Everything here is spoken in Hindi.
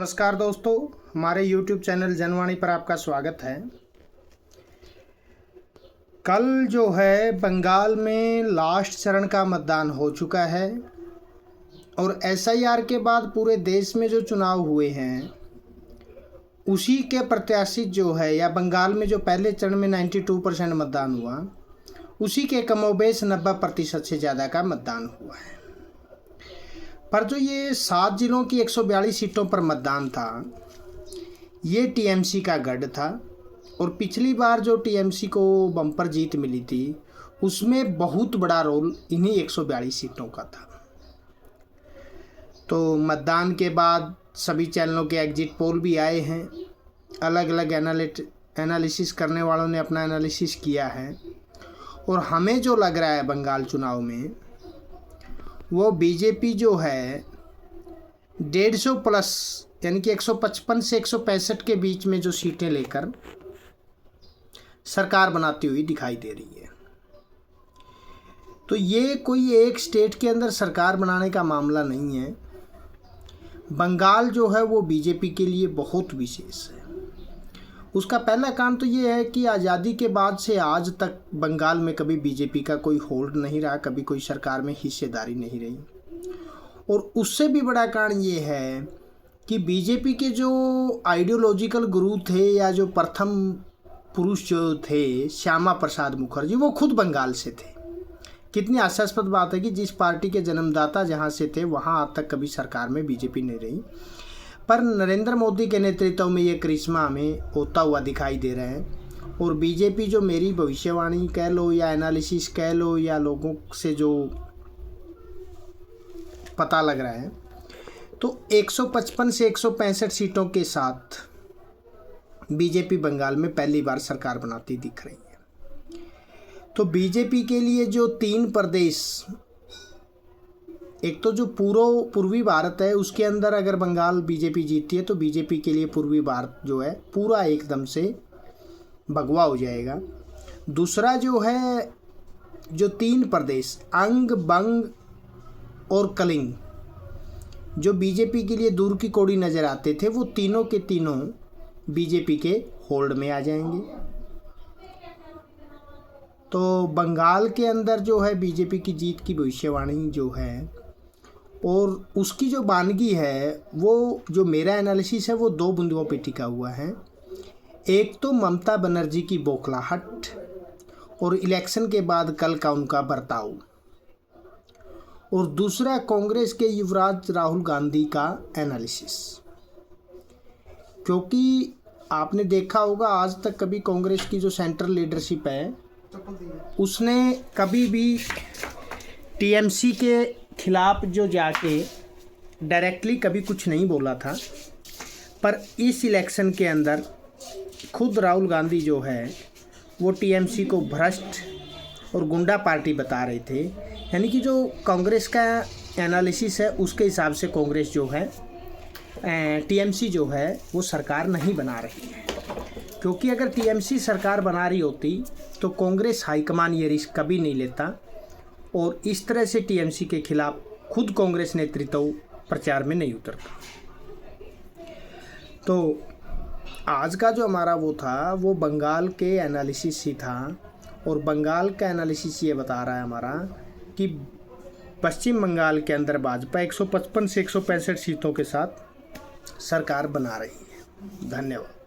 नमस्कार दोस्तों, हमारे YouTube चैनल जनवाणी पर आपका स्वागत है। कल जो है बंगाल में लास्ट चरण का मतदान हो चुका है और SIR के बाद पूरे देश में जो चुनाव हुए हैं उसी के प्रत्याशी जो है या बंगाल में जो पहले चरण में 92% मतदान हुआ उसी के कमोबेश 90% से ज़्यादा का मतदान हुआ है। पर जो ये 7 जिलों की 142 सीटों पर मतदान था ये TMC का गढ़ था और पिछली बार जो TMC को बम्पर जीत मिली थी उसमें बहुत बड़ा रोल इन्हीं 142 सीटों का था। तो मतदान के बाद सभी चैनलों के एग्जिट पोल भी आए हैं, अलग अलग एनालिसिस करने वालों ने अपना एनालिसिस किया है और हमें जो लग रहा है बंगाल चुनाव में वो बीजेपी जो है 150 प्लस यानी कि 155 से 165 के बीच में जो सीटें लेकर सरकार बनाती हुई दिखाई दे रही है। तो ये कोई एक स्टेट के अंदर सरकार बनाने का मामला नहीं है। बंगाल जो है वो बीजेपी के लिए बहुत विशेष है। उसका पहला काम तो ये है कि आज़ादी के बाद से आज तक बंगाल में कभी बीजेपी का कोई होल्ड नहीं रहा, कभी कोई सरकार में हिस्सेदारी नहीं रही। और उससे भी बड़ा कारण ये है कि बीजेपी के जो आइडियोलॉजिकल गुरु थे या जो प्रथम पुरुष जो थे श्यामा प्रसाद मुखर्जी, वो खुद बंगाल से थे। कितनी हास्यास्पद बात है कि जिस पार्टी के जन्मदाता जहाँ से थे वहाँ आज तक कभी सरकार में बीजेपी नहीं रही, पर नरेंद्र मोदी के नेतृत्व में ये करिश्मा हमें होता हुआ दिखाई दे रहा है। और बीजेपी जो मेरी भविष्यवाणी कह लो या एनालिसिस कह लो या लोगों से जो पता लग रहा है तो 155 से 165 सीटों के साथ बीजेपी बंगाल में पहली बार सरकार बनाती दिख रही है। तो बीजेपी के लिए जो 3 प्रदेश, एक तो जो पूर्वी भारत है उसके अंदर अगर बंगाल बीजेपी जीतती है तो बीजेपी के लिए पूर्वी भारत जो है पूरा एकदम से भगवा हो जाएगा। दूसरा जो है जो 3 प्रदेश अंग, बंग और कलिंग जो बीजेपी के लिए दूर की कौड़ी नज़र आते थे वो तीनों के तीनों बीजेपी के होल्ड में आ जाएंगे। तो बंगाल के अंदर जो है बीजेपी की जीत की भविष्यवाणी जो है और उसकी जो वानगी है वो जो मेरा एनालिसिस है वो 2 बिंदुओं पे टिका हुआ है। एक तो ममता बनर्जी की बौखलाहट और इलेक्शन के बाद कल का उनका बर्ताव, और दूसरा कांग्रेस के युवराज राहुल गांधी का एनालिसिस। क्योंकि आपने देखा होगा आज तक कभी कांग्रेस की जो सेंट्रल लीडरशिप है उसने कभी भी TMC के खिलाफ जो जाके डायरेक्टली कभी कुछ नहीं बोला था, पर इस इलेक्शन के अंदर खुद राहुल गांधी जो है वो TMC को भ्रष्ट और गुंडा पार्टी बता रहे थे। यानी कि जो कांग्रेस का एनालिसिस है उसके हिसाब से कांग्रेस जो है TMC जो है वो सरकार नहीं बना रही है। क्योंकि अगर TMC सरकार बना रही होती तो कांग्रेस हाईकमान ये रिस्क कभी नहीं लेता और इस तरह से TMC के खिलाफ खुद कांग्रेस नेतृत्व प्रचार में नहीं उतरता। तो आज का जो हमारा वो था वो बंगाल के एनालिसिस ही था और बंगाल का एनालिसिस ये बता रहा है हमारा कि पश्चिम बंगाल के अंदर भाजपा 155 से 165 सीटों के साथ सरकार बना रही है। धन्यवाद।